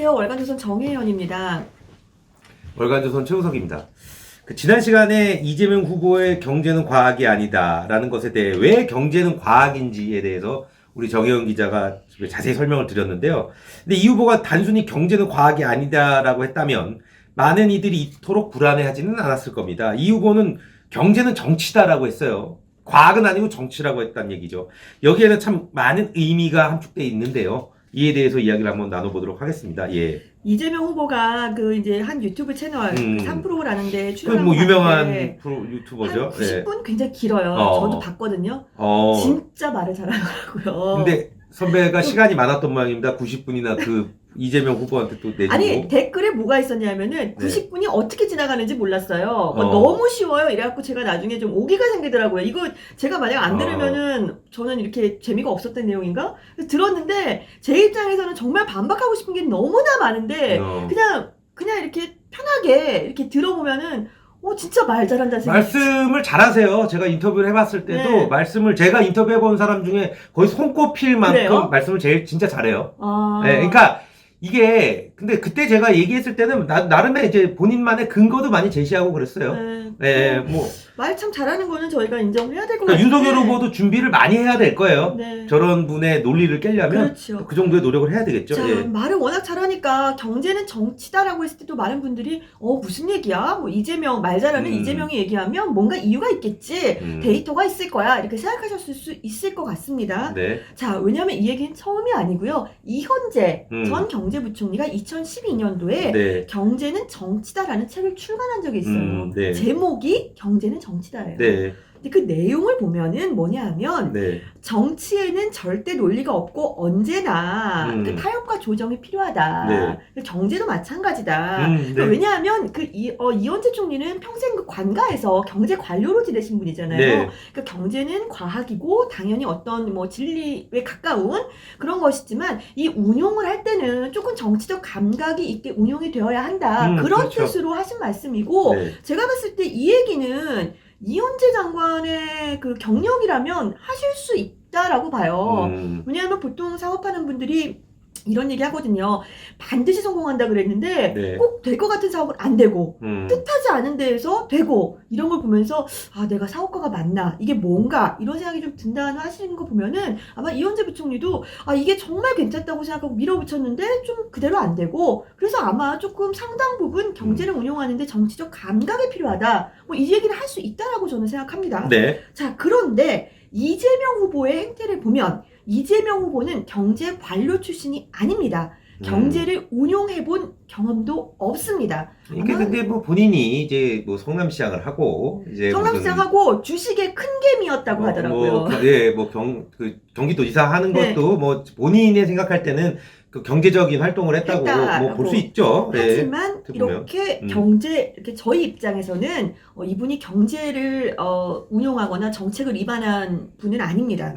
안녕하세요. 월간조선 정혜연입니다. 월간조선 최우석입니다. 지난 시간에 이재명 후보의 경제는 과학이 아니다라는 것에 대해 왜 경제는 과학인지에 대해서 우리 정혜연 기자가 자세히 설명을 드렸는데요. 근데 이 후보가 단순히 경제는 과학이 아니다라고 했다면 많은 이들이 이토록 불안해하지는 않았을 겁니다. 이 후보는 경제는 정치다라고 했어요. 과학은 아니고 정치라고 했다는 얘기죠. 여기에는 참 많은 의미가 함축되어 있는데요. 이에 대해서 이야기를 한번 나눠보도록 하겠습니다. 예. 이재명 후보가 이제 한 유튜브 채널 3프로라는데 출연한 뭐 거 유명한 봤는데 유튜버죠. 한 90분 예. 굉장히 길어요. 저도 봤거든요. 진짜 말을 잘하더라고요. 근데 선배가 시간이 많았던 모양입니다. 90분이나 이재명 후보한테 또 내주고. 아니 댓글에 뭐가 있었냐면은 90분이 어떻게 지나가는지 몰랐어요. 너무 쉬워요. 이래갖고 제가 나중에 좀 오기가 생기더라고요. 이거 제가 만약 안 들으면은 저는 이렇게 재미가 없었던 내용인가? 들었는데 제 입장에서는 정말 반박하고 싶은 게 너무나 많은데 그냥 이렇게 편하게 이렇게 들어보면은 진짜 말 잘한다는 생각이 말씀을 잘하세요. 제가 인터뷰를 해봤을 때도 제가 인터뷰해본 사람 중에 거의 손꼽힐 만큼 그래요? 말씀을 진짜 잘해요. 네, 그러니까 이게 근데 그때 제가 얘기했을 때는 나름의 이제 본인만의 근거도 많이 제시하고 그랬어요. 네, 말 참 잘하는 거는 저희가 인정을 해야 될 것 그러니까 같아요. 윤석열 후보도 준비를 많이 해야 될 거예요. 네. 저런 분의 논리를 깨려면 그렇죠. 그 정도의 노력을 해야 되겠죠. 자, 예. 말을 워낙 잘하니까 경제는 정치다라고 했을 때도 많은 분들이 무슨 얘기야? 이재명 말 잘하는 이재명이 얘기하면 뭔가 이유가 있겠지. 데이터가 있을 거야. 이렇게 생각하셨을 수 있을 것 같습니다. 네. 자, 왜냐하면 이 얘기는 처음이 아니고요. 이현재 전 경제부총리가 2012년도에 네. 경제는 정치다라는 책을 출간한 적이 있어요. 네. 제목이 경제는 정치다예요. 네. 근데 그 내용을 보면은 뭐냐 하면 네. 정치에는 절대 논리가 없고 언제나 타협과 조정이 필요하다. 경제도 마찬가지다. 네. 왜냐하면 이현재 총리는 평생 관가에서 경제 관료로 지내신 분이잖아요. 네. 그러니까 경제는 과학이고 당연히 어떤 진리에 가까운 그런 것이지만 이 운용을 할 때는 조금 정치적 감각이 있게 운용이 되어야 한다. 그런 그렇죠. 뜻으로 하신 말씀이고 제가 봤을 때 이 얘기는 이현재 장관의 경력이라면 하실 수 있다라고 봐요. 왜냐하면 보통 사업하는 분들이 이런 얘기 하거든요. 반드시 성공한다 그랬는데 꼭 될 것 같은 사업은 안 되고 뜻하지 않은 데에서 되고 이런 걸 보면서 내가 사업가가 맞나? 이게 뭔가? 이런 생각이 좀 든다는 하시는 거 보면은 아마 이현재 부총리도 이게 정말 괜찮다고 생각하고 밀어붙였는데 좀 그대로 안 되고 그래서 아마 조금 상당 부분 경제를 운용하는데 정치적 감각이 필요하다. 이 얘기를 할 수 있다라고 저는 생각합니다. 네. 자, 그런데 이재명 후보의 행태를 보면 이재명 후보는 경제 관료 출신이 아닙니다. 경제를 운용해본 경험도 없습니다. 이게 근데 본인이 이제 성남시장을 하고 이제 성남시장하고 주식의 큰 개미였다고 하더라고요. 경기도지사 하는 것도 본인이 생각할 때는 경제적인 활동을 했다고 볼 수 있죠. 하지만 이렇게 이렇게 저희 입장에서는 이분이 경제를 운용하거나 정책을 위반한 분은 아닙니다.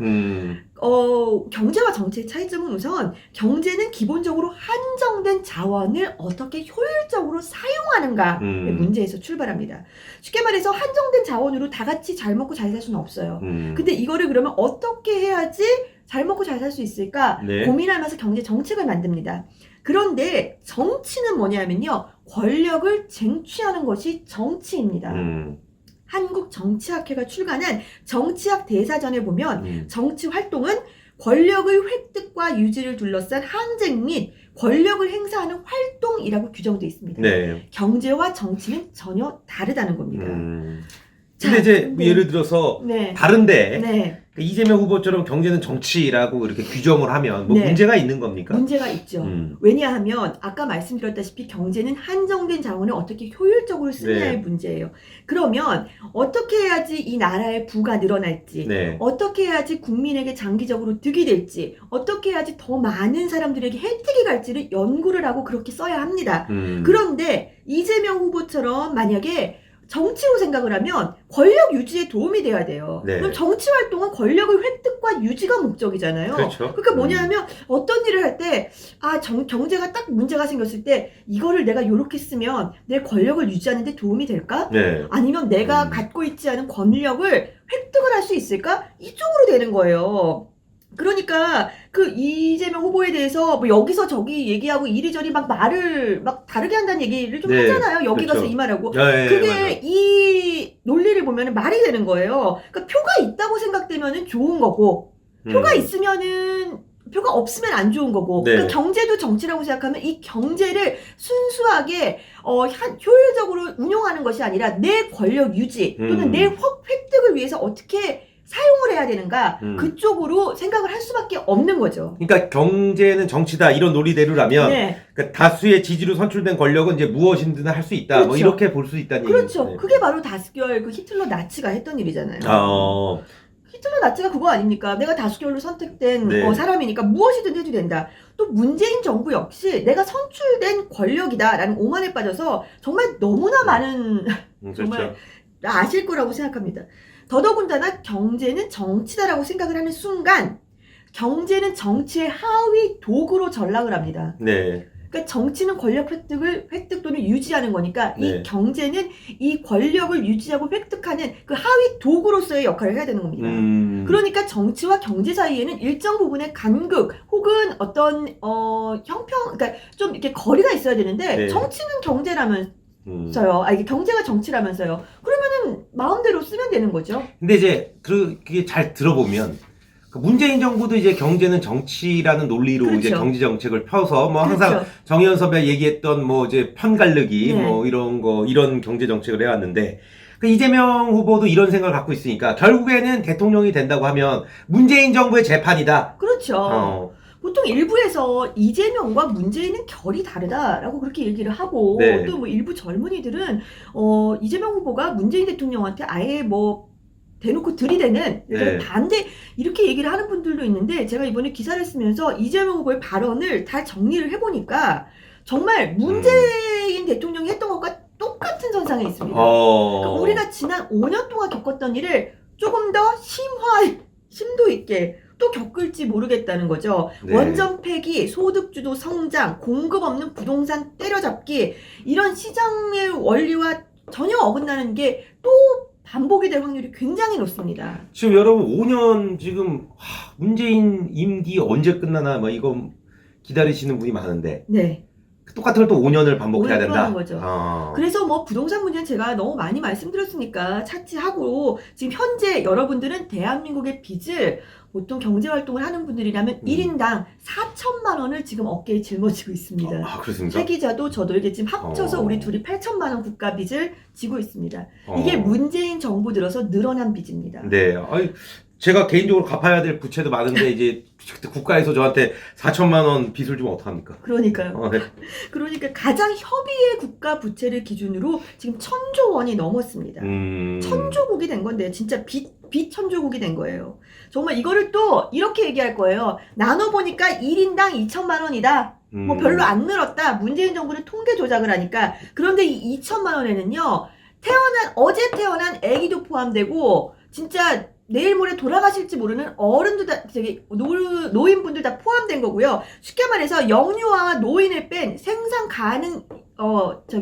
경제와 정치의 차이점은 우선 경제는 기본적으로 한정된 자원을 어떻게 효율적으로 사용하는가의 문제에서 출발합니다. 쉽게 말해서 한정된 자원으로 다 같이 잘 먹고 잘 살 수는 없어요. 근데 이거를 그러면 어떻게 해야지 잘 먹고 잘 살 수 있을까 고민하면서 경제 정책을 만듭니다. 그런데 정치는 뭐냐면요. 권력을 쟁취하는 것이 정치입니다. 한국정치학회가 출간한 정치학 대사전에 보면 정치 활동은 권력의 획득과 유지를 둘러싼 항쟁 및 권력을 행사하는 활동이라고 규정되어 있습니다. 경제와 정치는 전혀 다르다는 겁니다. 근데 이제 예를 들어서 다른데 이재명 후보처럼 경제는 정치라고 이렇게 규정을 하면 문제가 있는 겁니까? 문제가 있죠. 왜냐하면 아까 말씀드렸다시피 경제는 한정된 자원을 어떻게 효율적으로 쓰느냐의 문제예요. 그러면 어떻게 해야지 이 나라의 부가 늘어날지 어떻게 해야지 국민에게 장기적으로 득이 될지 어떻게 해야지 더 많은 사람들에게 혜택이 갈지를 연구를 하고 그렇게 써야 합니다. 그런데 이재명 후보처럼 만약에 정치로 생각을 하면 권력 유지에 도움이 돼야 돼요. 그럼 정치 활동은 권력의 획득과 유지가 목적이잖아요. 그러니까 뭐냐 하면 어떤 일을 할 때 경제가 딱 문제가 생겼을 때 이거를 내가 요렇게 쓰면 내 권력을 유지하는 데 도움이 될까? 아니면 내가 갖고 있지 않은 권력을 획득을 할 수 있을까? 이쪽으로 되는 거예요. 그러니까 그 이재명 후보에 대해서 뭐 여기서 저기 얘기하고 이리저리 막 말을 막 다르게 한다는 얘기를 좀 네, 하잖아요. 여기 그렇죠. 가서 이 말하고. 네, 그게 맞아요. 이 논리를 보면은 말이 되는 거예요. 그러니까 표가 있다고 생각되면은 좋은 거고, 표가 있으면은 표가 없으면 안 좋은 거고. 네. 그러니까 경제도 정치라고 생각하면 이 경제를 순수하게 효율적으로 운용하는 것이 아니라 내 권력 유지 또는 내 획득을 위해서 어떻게 사용을 해야 되는가 그쪽으로 생각을 할 수밖에 없는 거죠. 그러니까 경제는 정치다 이런 논리대로라면 네. 그러니까 다수의 지지로 선출된 권력은 이제 무엇이든 할 수 있다. 그렇죠. 뭐 이렇게 볼 수 있다는 그렇죠. 얘기죠. 그게 바로 다수결 그 히틀러 나치가 했던 일이잖아요. 히틀러 나치가 그거 아닙니까? 내가 다수결로 선택된 네. 사람이니까 무엇이든 해도 된다. 또 문재인 정부 역시 내가 선출된 권력이다라는 오만에 빠져서 정말 너무나 많은 정말 아실 거라고 생각합니다. 더더군다나 경제는 정치다라고 생각을 하는 순간 경제는 정치의 하위 도구로 전락을 합니다. 네. 그러니까 정치는 권력 획득 또는 유지하는 거니까 네. 이 경제는 이 권력을 유지하고 획득하는 그 하위 도구로서의 역할을 해야 되는 겁니다. 그러니까 정치와 경제 사이에는 일정 부분의 간극 혹은 어떤 형평, 그러니까 좀 이렇게 거리가 있어야 되는데 네. 정치는 경제라면서요. 이게 경제가 정치라면서요. 그러면은 마음대로 쓰면 되는 거죠. 근데 이제 그게 잘 들어보면 문재인 정부도 이제 경제는 정치라는 논리로 그렇죠. 이제 경제 정책을 펴서 뭐 항상 그렇죠. 정의연 선배 얘기했던 뭐 이제 편갈르기 네. 뭐 이런 경제 정책을 해왔는데 이재명 후보도 이런 생각을 갖고 있으니까 결국에는 대통령이 된다고 하면 문재인 정부의 재판이다. 그렇죠. 보통 일부에서 이재명과 문재인은 결이 다르다라고 그렇게 얘기를 하고 네. 또 뭐 일부 젊은이들은 이재명 후보가 문재인 대통령한테 아예 뭐 대놓고 들이대는 네. 반대 이렇게 얘기를 하는 분들도 있는데 제가 이번에 기사를 쓰면서 이재명 후보의 발언을 다 정리를 해보니까 정말 문재인 대통령이 했던 것과 똑같은 선상에 있습니다. 그러니까 우리가 지난 5년 동안 겪었던 일을 조금 더 심도 있게 또 겪을지 모르겠다는 거죠. 네. 원전 폐기, 소득주도 성장, 공급 없는 부동산 때려잡기 이런 시장의 원리와 전혀 어긋나는 게 또 반복이 될 확률이 굉장히 높습니다. 지금 여러분 5년 지금 문재인 임기 언제 끝나나 뭐 이거 기다리시는 분이 많은데 네. 똑같은 걸 또 5년을 반복해야 된다. 거죠. 그래서 뭐 부동산 문제는 제가 너무 많이 말씀드렸으니까 차치하고 지금 현재 여러분들은 대한민국의 빚을 보통 경제활동을 하는 분들이라면 1인당 4천만 원을 지금 어깨에 짊어지고 있습니다. 그렇습니까? 최 기자도 저도 이게 지금 합쳐서 우리 둘이 8천만 원 국가 빚을 지고 있습니다. 이게 문재인 정부 들어서 늘어난 빚입니다. 네. 제가 개인적으로 갚아야 될 부채도 많은데 이제 국가에서 저한테 4천만 원 빚을 주면 어떡합니까? 그러니까요. 네. 그러니까 가장 협의의 국가 부채를 기준으로 지금 1,000조 원이 넘었습니다. 천조국이 된 건데 진짜 빚 천조국이 된 거예요. 정말 이거를 또 이렇게 얘기할 거예요. 나눠보니까 1인당 2천만 원이다. 뭐 별로 안 늘었다. 문재인 정부는 통계 조작을 하니까. 그런데 이 2천만 원에는요. 어제 태어난 아기도 포함되고 진짜 내일 모레 돌아가실지 모르는 어른들 다, 노인분들 다 포함된 거고요. 쉽게 말해서 영유아와 노인을 뺀 생산 가능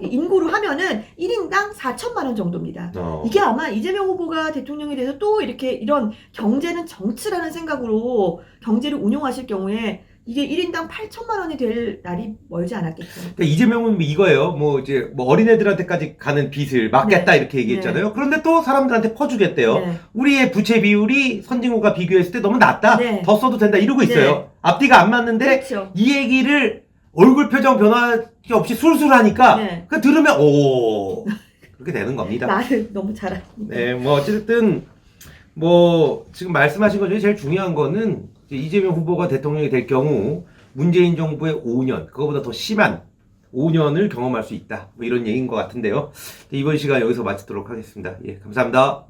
인구로 하면은 1인당 4천만 원 정도입니다. 이게 아마 이재명 후보가 대통령이 돼서 또 이렇게 이런 경제는 정치라는 생각으로 경제를 운용하실 경우에 이게 1인당 8천만 원이 될 날이 멀지 않았겠죠. 그러니까 이재명은 이거예요. 뭐 이제 뭐 어린애들한테까지 가는 빚을 막겠다 네. 이렇게 얘기했잖아요. 그런데 또 사람들한테 퍼주겠대요. 네. 우리의 부채 비율이 선진국과 비교했을 때 너무 낮다. 네. 더 써도 된다 이러고 있어요. 네. 앞뒤가 안 맞는데 그렇죠. 이 얘기를 얼굴 표정 변화 없이 술술 하니까 네. 그 들으면 오 그렇게 되는 겁니다. 말을 너무 잘합니다. 네, 뭐 어쨌든 뭐 지금 말씀하신 것 중에 제일 중요한 거는 이재명 후보가 대통령이 될 경우 문재인 정부의 5년, 그거보다 더 심한 5년을 경험할 수 있다. 뭐 이런 얘기인 것 같은데요. 이번 시간 여기서 마치도록 하겠습니다. 예, 감사합니다.